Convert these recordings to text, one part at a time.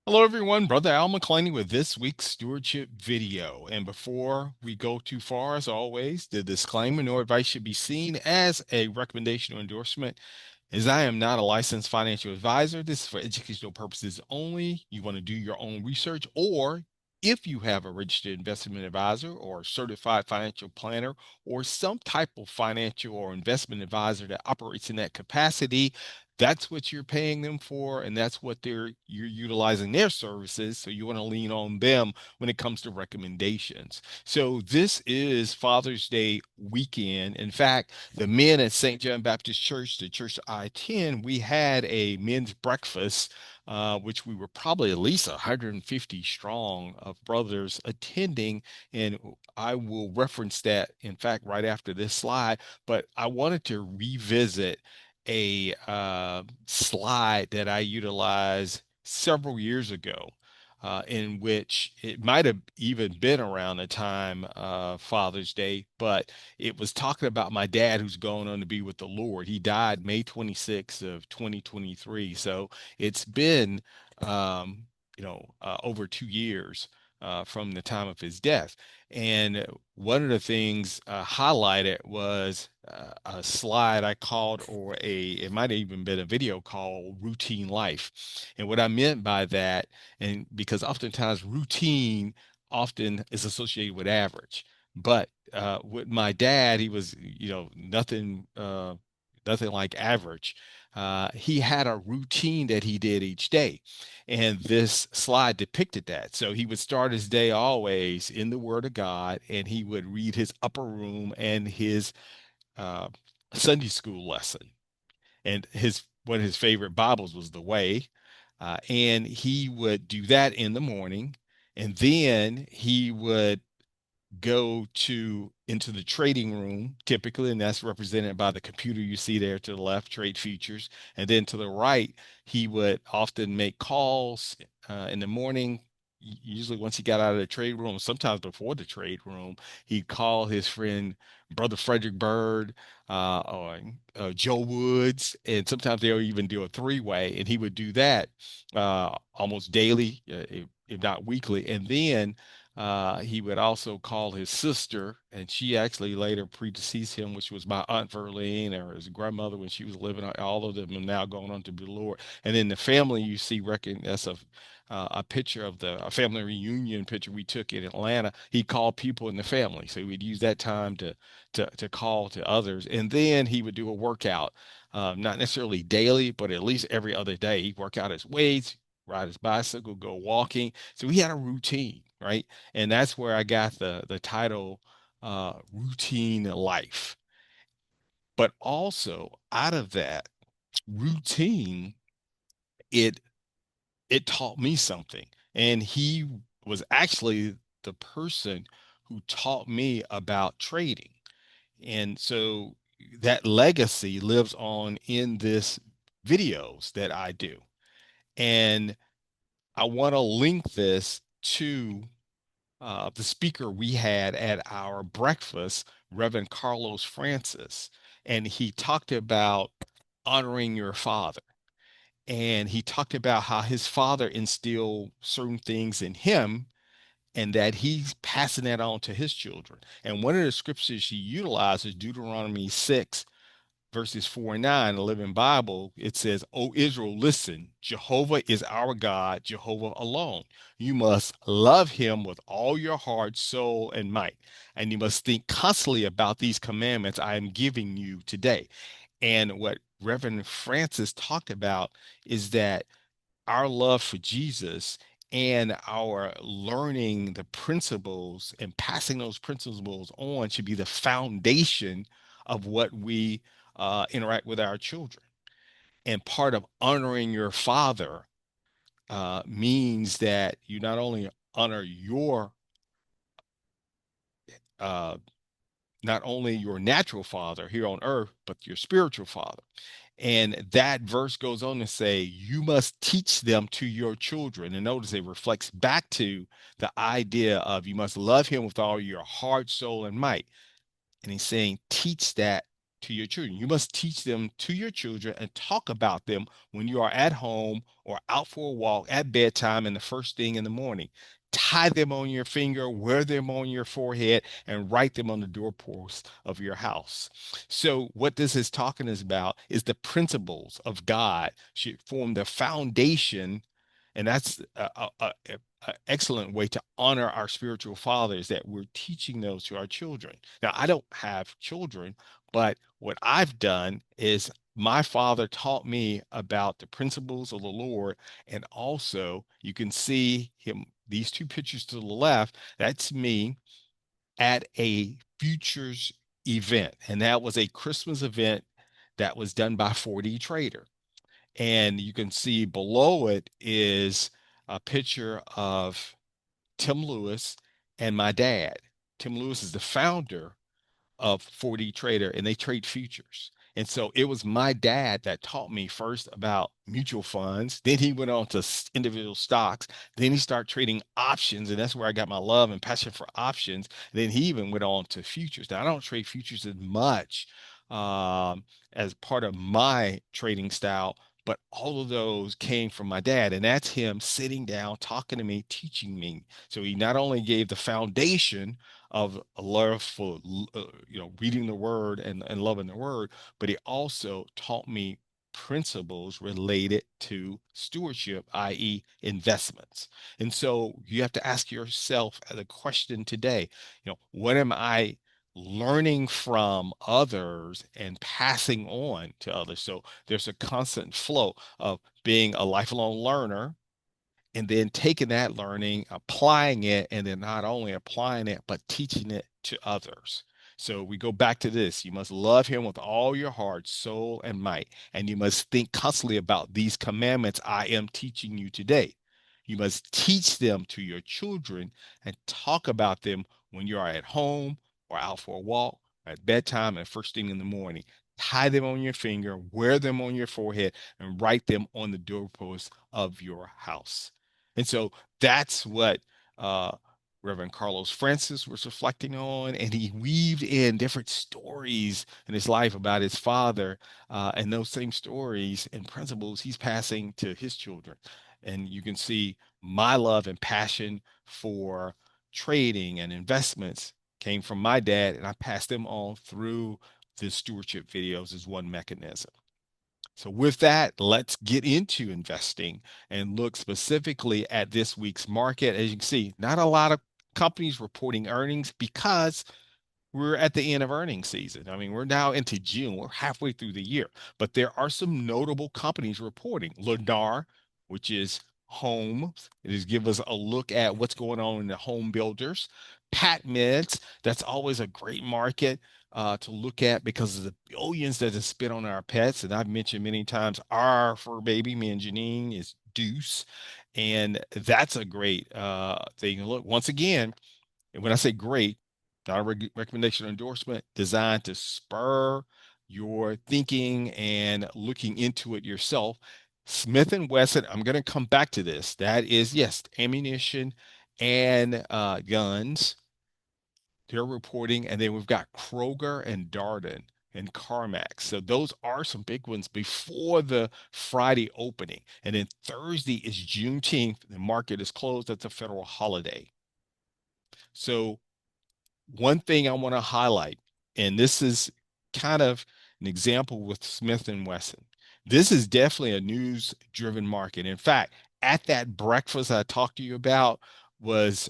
Hello everyone, Brother Al McClaney with this week's stewardship video. And before we go too far, as always, the disclaimer: no advice should be seen as a recommendation or endorsement, as I am not a licensed financial advisor. This is for educational purposes only. You want to do your own research, or if you have a registered investment advisor or certified financial planner or some type of financial or investment advisor that operates in that capacity, that's what you're paying them for, and that's what you're utilizing their services. So you want to lean on them when it comes to recommendations. So this is Father's Day weekend. In fact, the men at St. John Baptist Church, the church I attend, we had a men's breakfast, which we were probably at least 150 strong of brothers attending. And I will reference that, in fact, right after this slide. But I wanted to revisit a slide that I utilized several years ago, in which it might have even been around the time of Father's Day, but it was talking about my dad who's going on to be with the Lord. He died May 26th of 2023. So it's been, over 2 years from the time of his death. And one of the things highlighted was a slide I called, it might have even been a video called Routine Life. And what I meant by that, and because oftentimes routine often is associated with average, but with my dad, he was, nothing like average. He had a routine that he did each day. And this slide depicted that. So he would start his day always in the Word of God, and he would read his upper room and his uh, Sunday school lesson. And his one of his favorite Bibles was the Way. And he would do that in the morning. And then he would go to into the trading room typically, and that's represented by the computer you see there to the left, trade futures. And then to the right, he would often make calls in the morning. Usually once he got out of the trade room, sometimes before the trade room, he'd call his friend Brother Frederick Bird, or Joe Woods, and sometimes they'll even do a three-way, and he would do that almost daily, if not weekly. And then he would also call his sister, and she actually later predeceased him, which was my Aunt Verlene, or his grandmother when she was living. All of them are now going on to be the Lord. And then the family you see, that's a picture of a family reunion picture we took in Atlanta. He called people in the family, so we'd use that time to call to others. And then he would do a workout, not necessarily daily, but at least every other day. He'd work out his weights, ride his bicycle, go walking. So he had a routine, right? And that's where I got the title Routine Life. But also out of that routine, it it taught me something. And he was actually the person who taught me about trading. And so that legacy lives on in this videos that I do. And I want to link this to the speaker we had at our breakfast, Reverend Carlos Francis, and he talked about honoring your father. And he talked about how his father instilled certain things in him and that he's passing that on to his children. And one of the scriptures he utilizes, Deuteronomy 6, verses 4 and 9, the Living Bible. It says, O Israel, listen, Jehovah is our God, Jehovah alone. You must love him with all your heart, soul, and might. And you must think constantly about these commandments I am giving you today. And what Reverend Francis talked about is that our love for Jesus and our learning the principles and passing those principles on should be the foundation of what we interact with our children. And part of honoring your father means that you not only honor uh, not only your natural father here on earth, but your spiritual father. And that verse goes on to say, you must teach them to your children. And notice it reflects back to the idea of you must love him with all your heart, soul, and might. And he's saying, teach that to your children. You must teach them to your children and talk about them when you are at home or out for a walk at bedtime and the first thing in the morning. Tie them on your finger, wear them on your forehead, and write them on the doorpost of your house. So, what this is talking is about is the principles of God should form the foundation, and that's a excellent way to honor our spiritual fathers, that we're teaching those to our children. Now, I don't have children, but what I've done is my father taught me about the principles of the Lord. And also, you can see him, these two pictures to the left, that's me at a futures event. And that was a Christmas event that was done by 4D Trader. And you can see below it is a picture of Tim Lewis and my dad. Tim Lewis is the founder of 4D Trader, and they trade futures. And so it was my dad that taught me first about mutual funds. Then he went on to individual stocks. Then he started trading options, and that's where I got my love and passion for options. Then he even went on to futures. Now I don't trade futures as much as part of my trading style, but all of those came from my dad, and that's him sitting down, talking to me, teaching me. So he not only gave the foundation of a love for reading the word and loving the word, but he also taught me principles related to stewardship, i.e., investments. And so you have to ask yourself the question today, what am I learning from others and passing on to others? So there's a constant flow of being a lifelong learner and then taking that learning, applying it, and then not only applying it, but teaching it to others. So we go back to this. You must love him with all your heart, soul, and might. And you must think constantly about these commandments I am teaching you today. You must teach them to your children and talk about them when you are at home or out for a walk, at bedtime, and first thing in the morning. Tie them on your finger, wear them on your forehead, and write them on the doorpost of your house. And so that's what uh, Reverend Carlos Francis was reflecting on, and he weaved in different stories in his life about his father, and those same stories and principles he's passing to his children. And you can see my love and passion for trading and investments came from my dad, and I passed them on through the stewardship videos as one mechanism. So, with that, let's get into investing and look specifically at this week's market. As you can see, not a lot of companies reporting earnings because we're at the end of earnings season. I mean, we're now into June, we're halfway through the year, but there are some notable companies reporting. Lennar, which is home, it is give us a look at what's going on in the home builders. Pat Meds, that's always a great market to look at because of the billions that is spent on our pets. And I've mentioned many times our fur baby, me and Janine, is Deuce. And that's a great thing. Look, once again, and when I say great, not a recommendation or endorsement, designed to spur your thinking and looking into it yourself. Smith and Wesson, I'm going to come back to this. That is, yes, ammunition and guns. They're reporting, and then we've got Kroger and Darden and CarMax. So those are some big ones before the Friday opening. And then Thursday is Juneteenth. The market is closed. That's a federal holiday. So one thing I want to highlight, and this is kind of an example with Smith and Wesson. This is definitely a news-driven market. In fact, at that breakfast I talked to you about was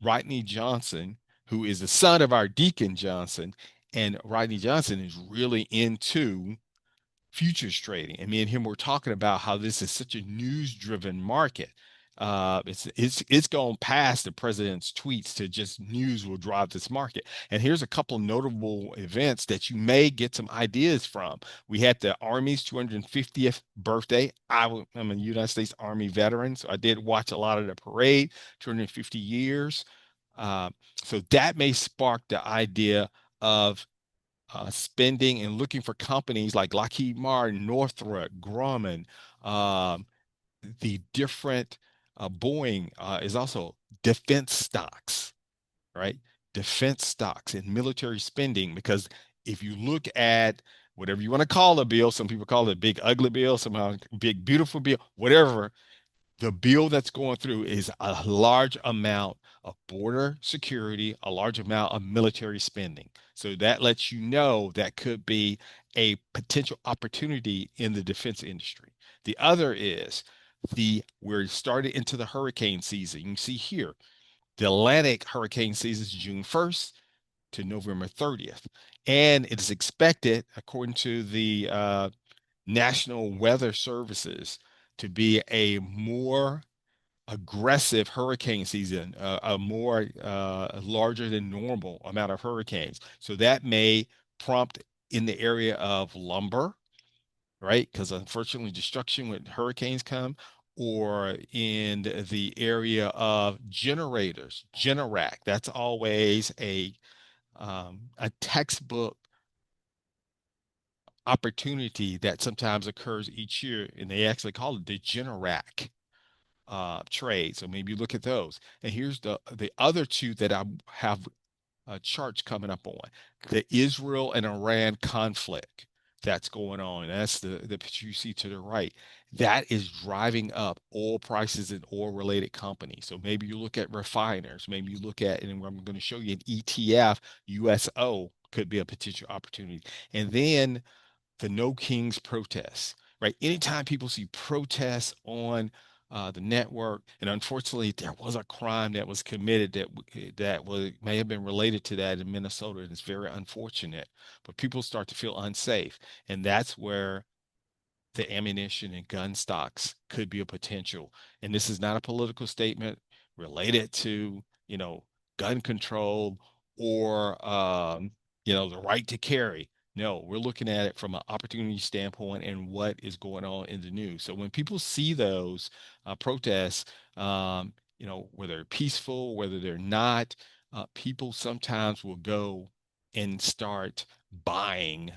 Rodney Johnson, who is the son of our Deacon Johnson, and Rodney Johnson is really into futures trading. And me and him were talking about how this is such a news-driven market. It's gone past the president's tweets to just news will drive this market. And here's a couple of notable events that you may get some ideas from. We had the Army's 250th birthday. I'm a United States Army veteran, so I did watch a lot of the parade, 250 years. Uh, so that may spark the idea of spending and looking for companies like Lockheed Martin, Northrop, Grumman, um, the different Boeing is also defense stocks, right? Defense stocks and military spending, because if you look at whatever you want to call a bill, some people call it a big ugly bill, somehow big beautiful bill, whatever, the bill that's going through is a large amount of border security, a large amount of military spending. So that lets you know that could be a potential opportunity in the defense industry. The other is we're started into the hurricane season. You can see here, the Atlantic hurricane season is June 1st to November 30th. And it is expected, according to the National Weather Services, to be a more aggressive hurricane season, a more larger than normal amount of hurricanes. So that may prompt in the area of lumber, right? Because unfortunately, destruction when hurricanes come, or in the area of generators, Generac. That's always a textbook opportunity that sometimes occurs each year, and they actually call it the Generac trade. So maybe you look at those. And here's the other two that I have charts coming up on: the Israel and Iran conflict that's going on. That's the picture you see to the right. That is driving up oil prices and oil related companies. So maybe you look at refiners, maybe you look at, and I'm going to show you an ETF, USO could be a potential opportunity. And then the No Kings protests, right? Anytime people see protests on the network, and unfortunately, there was a crime that was committed that was may have been related to that in Minnesota, and it's very unfortunate. But people start to feel unsafe, and that's where the ammunition and gun stocks could be a potential. And this is not a political statement related to, gun control or, the right to carry. No, we're looking at it from an opportunity standpoint and what is going on in the news. So when people see those protests, whether they're peaceful, whether they're not, people sometimes will go and start buying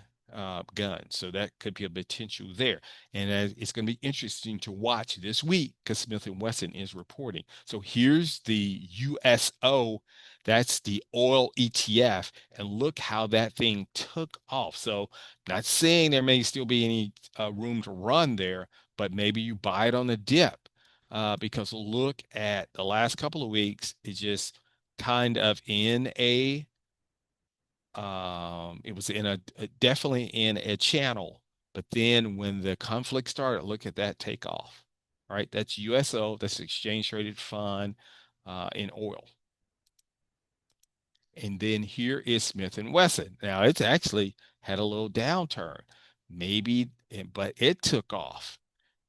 guns. So that could be a potential there. And it's going to be interesting to watch this week because Smith& and Wesson is reporting. So here's the USO, that's the oil ETF, and look how that thing took off. So not saying there may still be any room to run there, but maybe you buy it on the dip because look at the last couple of weeks. It's just kind of in it was in definitely in a channel, but then when the conflict started, look at that takeoff. All right, that's USO, that's exchange traded fund in oil. And then here is Smith and Wesson. Now it's actually had a little downturn, maybe, but it took off,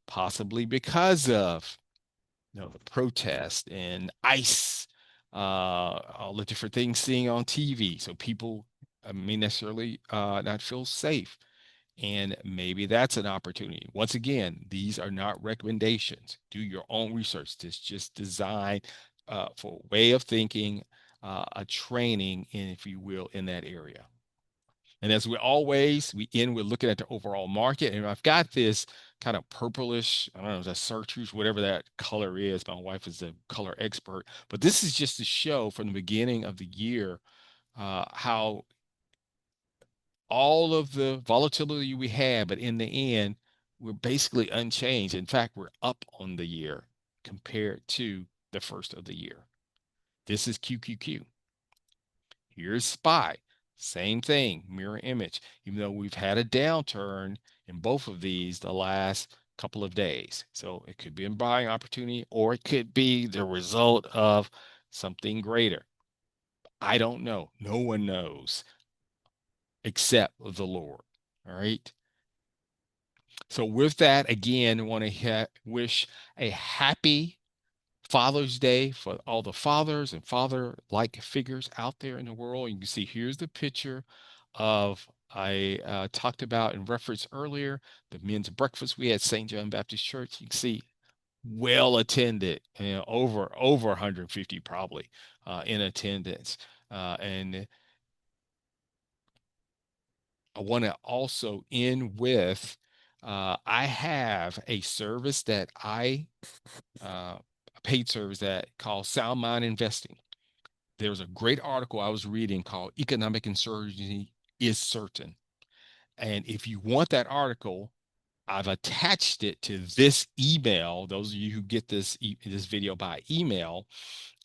possibly because of the protest and ICE, all the different things seeing on TV. So people may necessarily not feel safe. And maybe that's an opportunity. Once again, these are not recommendations. Do your own research. This just designed for a way of thinking, a training, in, if you will, in that area. And as we end with looking at the overall market. And I've got this kind of purplish, I don't know, the chartreuse, whatever that color is. My wife is a color expert, but this is just to show from the beginning of the year how all of the volatility we had, but in the end, we're basically unchanged. In fact, we're up on the year compared to the first of the year. This is QQQ. Here's SPY. Same thing, mirror image, even though we've had a downturn in both of these the last couple of days. So it could be a buying opportunity or it could be the result of something greater. I don't know. No one knows except the Lord. All right. So with that, again, I want to wish a happy Father's Day for all the fathers and father-like figures out there in the world. You can see here's the picture of I talked about in reference earlier, the men's breakfast we had at St. John Baptist Church. You can see well attended, over 150 probably in attendance. And I want to also end with I have a service that a paid service that called Sound Mind Investing. There's a great article I was reading called Economic Insurgency is certain. And if you want that article, I've attached it to this email. Those of you who get this video by email,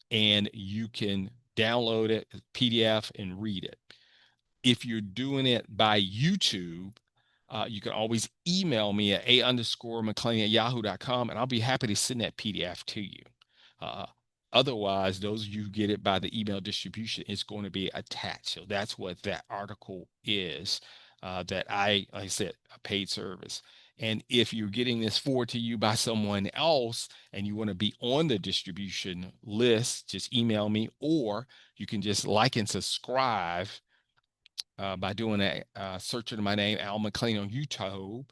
and you can download it, PDF, and read it. If you're doing it by YouTube, you can always email me at a_mcclain@yahoo.com, and I'll be happy to send that PDF to you. Uh, Otherwise, those of you who get it by the email distribution, it's going to be attached. So that's what that article is. That like I said, a paid service. And if you're getting this forward to you by someone else and you want to be on the distribution list, just email me, or you can just like and subscribe by doing a search of my name, Al McLean, on YouTube,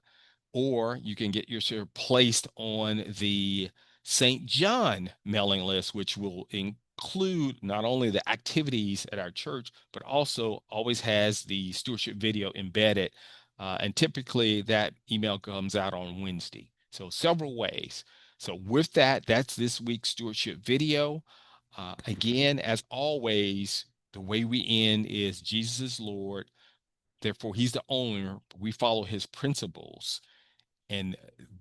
or you can get yourself placed on the St. John mailing list, which will include not only the activities at our church, but also always has the stewardship video embedded. And typically that email comes out on Wednesday. So several ways. So with that, that's this week's stewardship video. Again, as always, the way we end is Jesus is Lord. Therefore, he's the owner. We follow his principles, and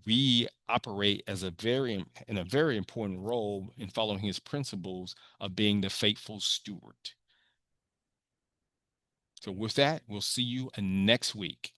we operate as in a very important role in following his principles of being the faithful steward. So with that, we'll see you next week.